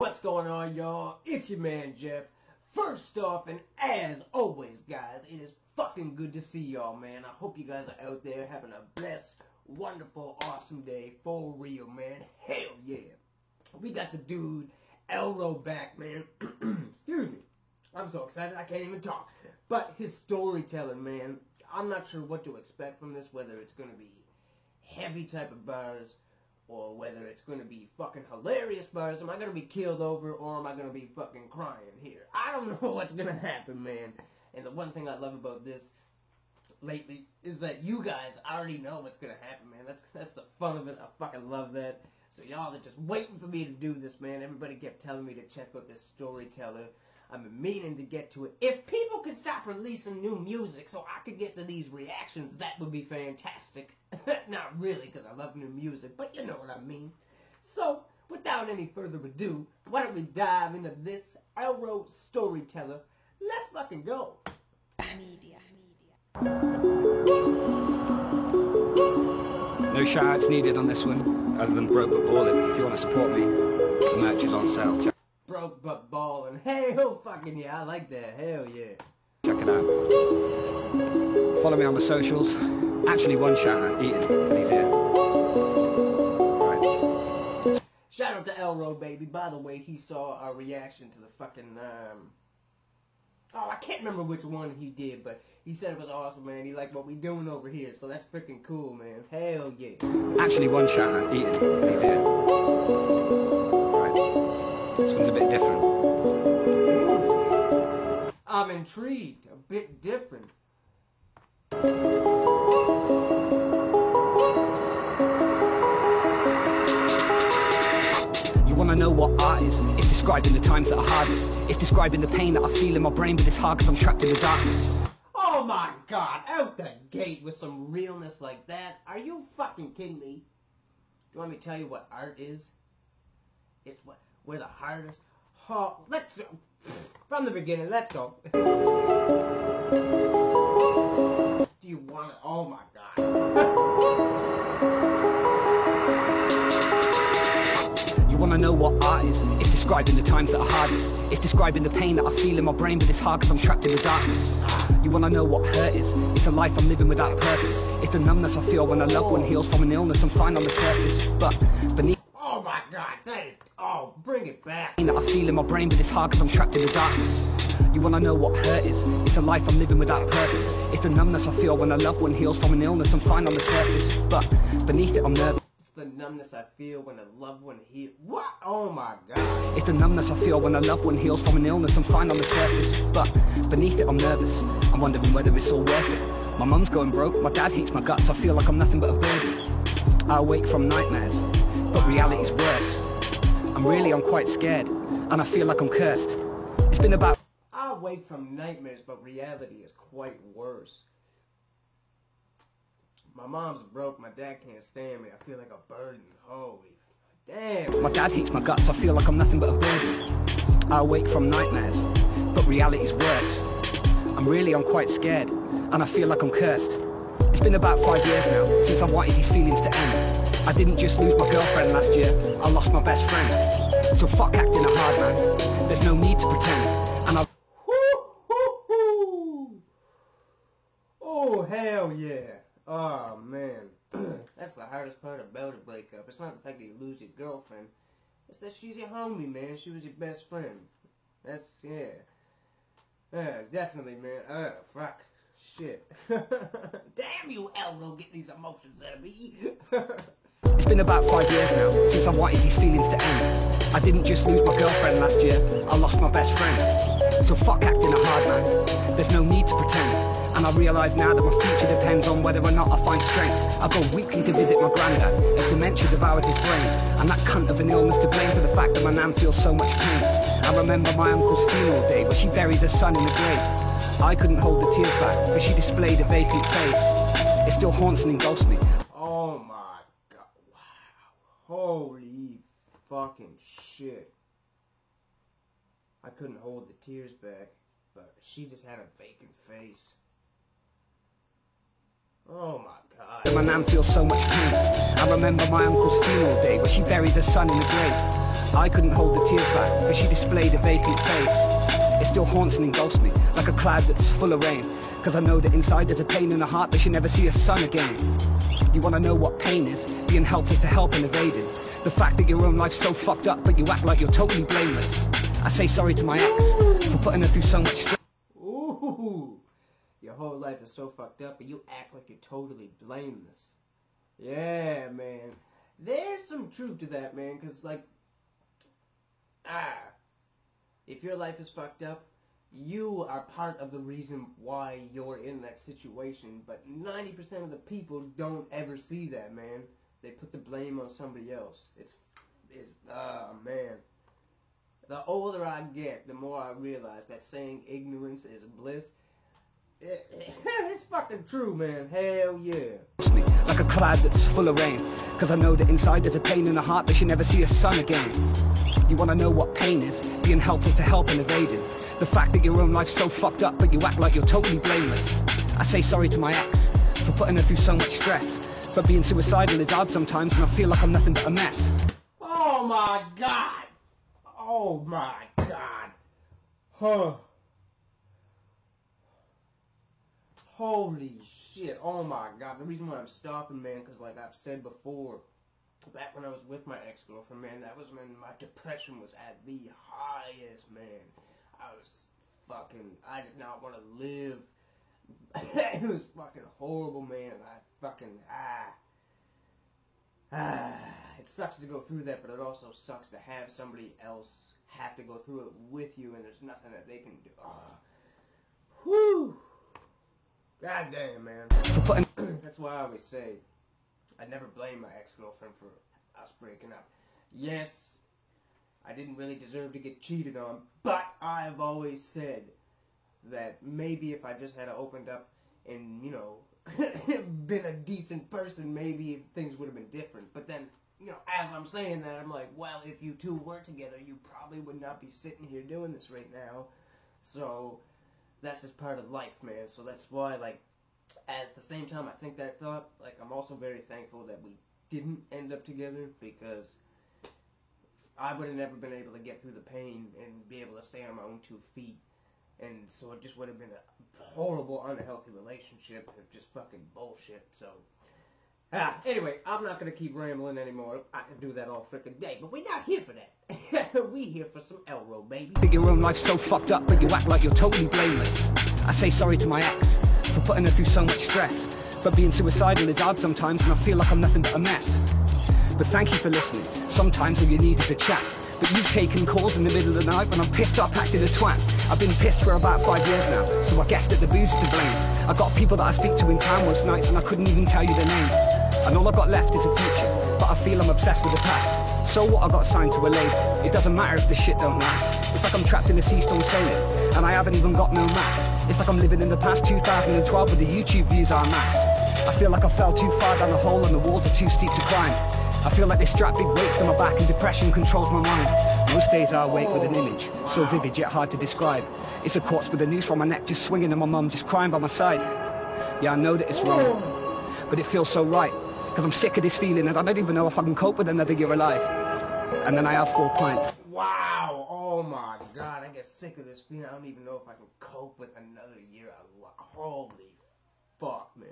What's going on, y'all? It's your man, Jeff. First off, and as always, guys, it is fucking good to see y'all, man. I hope you guys are out there having a blessed, wonderful, awesome day. For real, man. Hell yeah. We got the dude, Elro, back, man. Excuse me. I'm so excited I can't even talk. But his storytelling, man, I'm not sure what to expect from this, whether it's going to be heavy type of bars, or whether it's going to be fucking hilarious bars. Am I going to be killed over, or am I going to be fucking crying here? I don't know what's going to happen, man. And the one thing I love about this lately is that you guys already know what's going to happen, man. That's the fun of it. I fucking love that. So y'all are just waiting for me to do this, man. Everybody kept telling me to check out this storyteller. I've been meaning to get to it. If people could stop releasing new music so I could get to these reactions, that would be fantastic. Not really, because I love new music, but you know what I mean. So, without any further ado, why don't we dive into this Elro storyteller? Let's fucking go. Media. No shout-outs needed on this one, other than Broke But Ballin'. If you want to support me, the merch is on sale. Broke But Ballin'. Hell fucking yeah, I like that. Hell yeah. Check it out. Follow me on the socials. Actually, one shout-out, Eaton, because he's here. Right. Shout out to Elro, baby. By the way, he saw our reaction to the fucking, oh, I can't remember which one he did, but he said it was awesome, man. He liked what we doing over here, so that's freaking cool, man. Hell yeah. Actually, one shout-out, Eaton, because he's here. Right. This one's a bit different. I'm intrigued. A bit different. You wanna know what art is? It's describing the times that are hardest. It's describing the pain that I feel in my brain, but it's hard because I'm trapped in the darkness. Oh my god, out the gate with some realness like that. Are you fucking kidding me? Do you want me to tell you what art is? It's where the hardest... Oh, let's... From the beginning, let's go. Do you want it? Oh my god. You wanna know what art is? It's describing the times that are hardest. It's describing the pain that I feel in my brain, but it's hard because I'm trapped in the darkness. You wanna know what hurt is? It's a life I'm living without purpose. It's the numbness I feel when a loved one heals from an illness. I'm fine on the surface, but beneath... Oh my god, that is... Oh, bring it back. That I feel in my brain, but it's hard because I'm trapped in the darkness. You wanna know what hurt is? It's a life I'm living without purpose. It's the numbness I feel when a loved one heals from an illness. I'm fine on the surface, but beneath it I'm nervous. It's the numbness I feel when a loved one heals. What? Oh my god. It's the numbness I feel when a loved one heals from an illness. I'm fine on the surface, but beneath it I'm nervous. I'm wondering whether it's all worth it. My mum's going broke, my dad hates my guts. I feel like I'm nothing but a burden. I awake from nightmares, but reality's worse. I'm quite scared, and I feel like I'm cursed. It's been about... I wake from nightmares, but reality is quite worse. My mom's broke, my dad can't stand me, I feel like a burden. Holy damn. My dad hates my guts, I feel like I'm nothing but a burden. I awake from nightmares, but reality's worse. I'm quite scared, and I feel like I'm cursed. It's been about 5 years now, since I wanted these feelings to end. I didn't just lose my girlfriend last year, I lost my best friend. So fuck acting a hard man, there's no need to pretend. And I... Oh, hell yeah. Oh, man. That's the hardest part about a breakup. It's not the fact that you lose your girlfriend. It's that she's your homie, man. She was your best friend. That's, yeah. Yeah, definitely, man. Oh, fuck. Shit. Damn you, Elro, get these emotions out of me. It's been about 5 years now, since I wanted these feelings to end. I didn't just lose my girlfriend last year, I lost my best friend. So fuck acting a hard man, there's no need to pretend. And I realise now that my future depends on whether or not I find strength. I go weekly to visit my granddad, as dementia devoured his brain. And that cunt of an illness to blame for the fact that my nan feels so much pain. I remember my uncle's funeral day, where she buried her son in the grave. I couldn't hold the tears back, but she displayed a vacant face. It still haunts and engulfs me. Oh my god, wow. Holy fucking shit. I couldn't hold the tears back, but she just had a vacant face. Oh my God. My nan feels so much pain. I remember my uncle's funeral day where she buried her son in the grave. I couldn't hold the tears back, but she displayed a vacant face. It still haunts and engulfs me, like a cloud that's full of rain. Cause I know that inside there's a pain in her heart that she'll never see her son again. You wanna know what pain is? Being helpless to help and evading. The fact that your own life's so fucked up, but you act like you're totally blameless. I say sorry to my ex for putting her through so much stress. Ooh, your whole life is so fucked up, but you act like you're totally blameless. Yeah, man. There's some truth to that, man, because, like, if your life is fucked up, you are part of the reason why you're in that situation, but 90% of the people don't ever see that, man. They put the blame on somebody else. Man. The older I get, the more I realize that saying ignorance is bliss. It's fucking true, man. Hell yeah. Like a cloud that's full of rain. Cause I know that inside there's a pain in the heart that she'll never see her son again. You wanna know what pain is? Being helpless to help and evading. The fact that your own life's so fucked up, but you act like you're totally blameless. I say sorry to my ex for putting her through so much stress. But being suicidal is hard sometimes, and I feel like I'm nothing but a mess. Oh my God! Oh my God! Huh. Holy shit, oh my God. The reason why I'm stopping, man, because like I've said before, back when I was with my ex-girlfriend, man, that was when my depression was at the highest, man. I did not want to live. It was fucking horrible, man. It sucks to go through that, but it also sucks to have somebody else have to go through it with you, and there's nothing that they can do. Whew. God damn, man. That's why I always say, I never blame my ex-girlfriend for us breaking up. Yes, I didn't really deserve to get cheated on, but I've always said that maybe if I just had opened up and, you know, been a decent person, maybe things would have been different. But then, you know, as I'm saying that, I'm like, well, if you two were together, you probably would not be sitting here doing this right now. So that's just part of life, man. So that's why, like, at the same time I think that thought, like, I'm also very thankful that we didn't end up together, because I would have never been able to get through the pain and be able to stay on my own 2 feet. And so it just would have been a horrible, unhealthy relationship of just fucking bullshit. So, anyway, I'm not going to keep rambling anymore. I can do that all freaking day, but we're not here for that. We here for some Elro, baby. Your own life's so fucked up, but you act like you're totally blameless. I say sorry to my ex for putting her through so much stress. But being suicidal is hard sometimes, and I feel like I'm nothing but a mess. But thank you for listening. Sometimes all you need is a chat. But you've taken calls in the middle of the night when I'm pissed off, acting a twat. I've been pissed for about 5 years now, so I guess that the booze is to blame. I got people that I speak to in town most nights, and I couldn't even tell you their name. And all I got left is a future, but I feel I'm obsessed with the past. So what, I got signed to a label. It doesn't matter if this shit don't last. It's like I'm trapped in a sea storm sailing, and I haven't even got no mast. It's like I'm living in the past 2012 with the YouTube views are amassed. I feel like I fell too far down the hole and the walls are too steep to climb. I feel like they strap big weights to my back and depression controls my mind. Most days I awake with an image, so vivid yet hard to describe. It's a corpse with a noose from my neck just swinging and my mum just crying by my side. Yeah, I know that it's wrong, but it feels so right. Cause I'm sick of this feeling and I don't even know if I can cope with another year alive. And then I have 4 pints. Wow, oh my God, I get sick of this feeling. I don't even know if I can cope with another year alive. Holy fuck, man.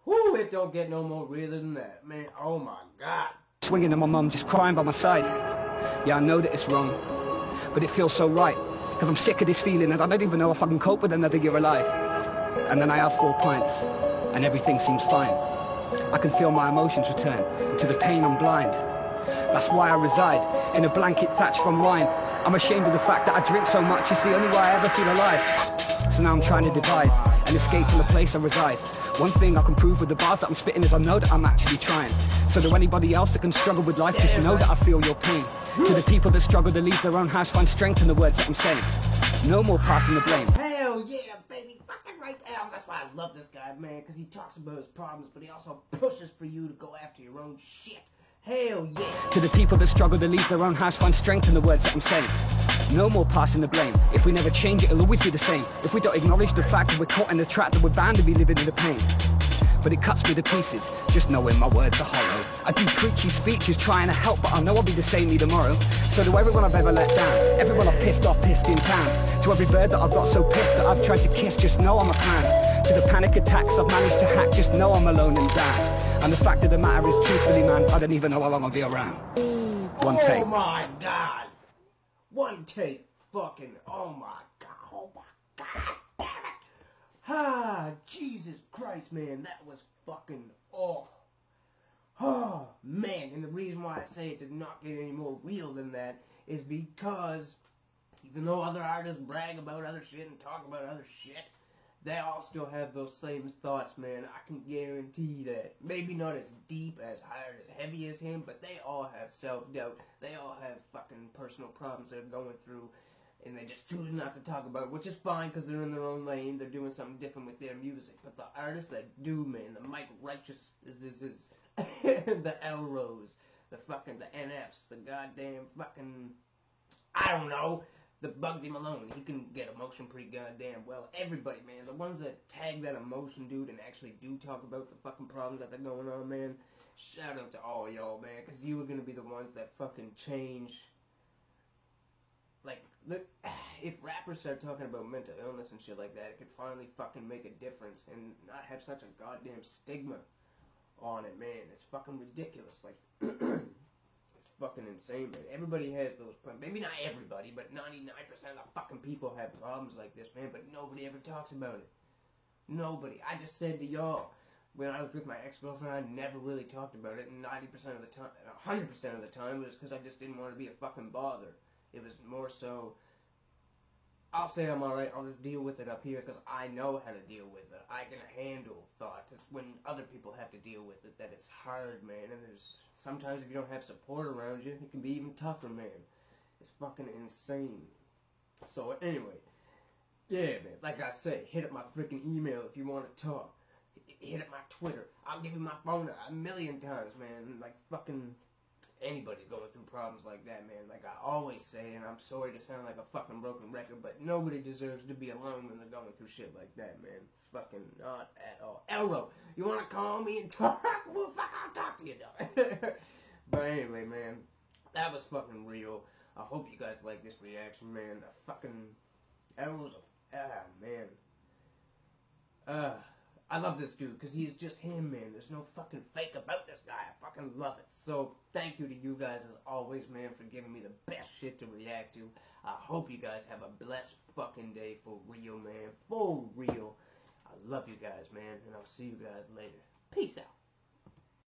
Whew, it don't get no more realer than that, man. Oh my God. Swinging and my mum just crying by my side. Yeah, I know that it's wrong, but it feels so right. Cause I'm sick of this feeling and I don't even know if I can cope with another year alive. And then I have 4 pints, and everything seems fine. I can feel my emotions return, and to the pain I'm blind. That's why I reside in a blanket thatched from wine. I'm ashamed of the fact that I drink so much, it's the only way I ever feel alive. So now I'm trying to devise an escape from the place I reside. One thing I can prove with the bars that I'm spitting is I know that I'm actually trying. So to anybody else that can struggle with life, just know that I feel your pain. To the people that struggle to leave their own house, find strength in the words that I'm saying. No more passing the blame. Hell yeah, baby, fucking right down. That's why I love this guy, man, because he talks about his problems, but he also pushes for you to go after your own shit. Hell yeah. To the people that struggle to leave their own house, find strength in the words that I'm saying. No more passing the blame. If we never change it, it'll always be the same. If we don't acknowledge the fact that we're caught in the trap, that we're bound to be living in the pain. But it cuts me to pieces, just knowing my words are hollow. I do preachy speeches trying to help, but I know I'll be the same tomorrow. So to everyone I've ever let down, everyone I've pissed off, pissed in town, to every bird that I've got so pissed that I've tried to kiss, just know I'm a clown. To the panic attacks I've managed to hack, just know I'm alone and down. And the fact of the matter is, truthfully man, I don't even know how long I'll be around. One take. Oh my God. One take. Fucking, oh my God. Oh my God. Damn it. Ah, Jesus Christ, man. That was fucking, oh, man. And the reason why I say it did not get any more real than that is because even though other artists brag about other shit and talk about other shit, they all still have those same thoughts, man. I can guarantee that. Maybe not as deep, as hard, as heavy as him, but they all have self-doubt. They all have fucking personal problems they're going through, and they just choose not to talk about it, which is fine because they're in their own lane. They're doing something different with their music. But the artists that do, man, the Mike Righteous, the Elros, the NFs, the goddamn fucking, I don't know, the Bugsy Malone, he can get emotion pretty goddamn well. Everybody, man, the ones that tag that emotion, dude, and actually do talk about the fucking problems that they're going on, man, shout out to all y'all, man, because you are going to be the ones that fucking change. Like, look, if rappers start talking about mental illness and shit like that, it could finally fucking make a difference and not have such a goddamn stigma on it, man. It's fucking ridiculous. Like, it's fucking insane, man. Everybody has those problems. Maybe not everybody, but 99% of fucking people have problems like this, man, but nobody ever talks about it. Nobody. I just said to y'all, when I was with my ex-girlfriend, I never really talked about it, and 90% of the time, 100% of the time, it was because I just didn't want to be a fucking bother. It was more so, I'll say I'm alright, I'll just deal with it up here because I know how to deal with it. I can handle thoughts. It's when other people have to deal with it that it's hard, man. And there's sometimes if you don't have support around you, it can be even tougher, man. It's fucking insane. So anyway, yeah, man, like I say, hit up my freaking email if you want to talk. Hit up my Twitter. I'll give you my phone a million times, man. Like fucking anybody going through problems like that, man. Like I always say, and I'm sorry to sound like a fucking broken record, but nobody deserves to be alone when they're going through shit like that, man. Fucking not at all. Elro, you want to call me and talk? Well, fuck, I'll talk to you, dog. But anyway, man, that was fucking real. I hope you guys like this reaction, man. Elro's man. I love this dude, because he's just him, man. There's no fucking fake about this guy. I fucking love it. So, thank you to you guys, as always, man, for giving me the best shit to react to. I hope you guys have a blessed fucking day, for real, man. For real. I love you guys, man, and I'll see you guys later. Peace out.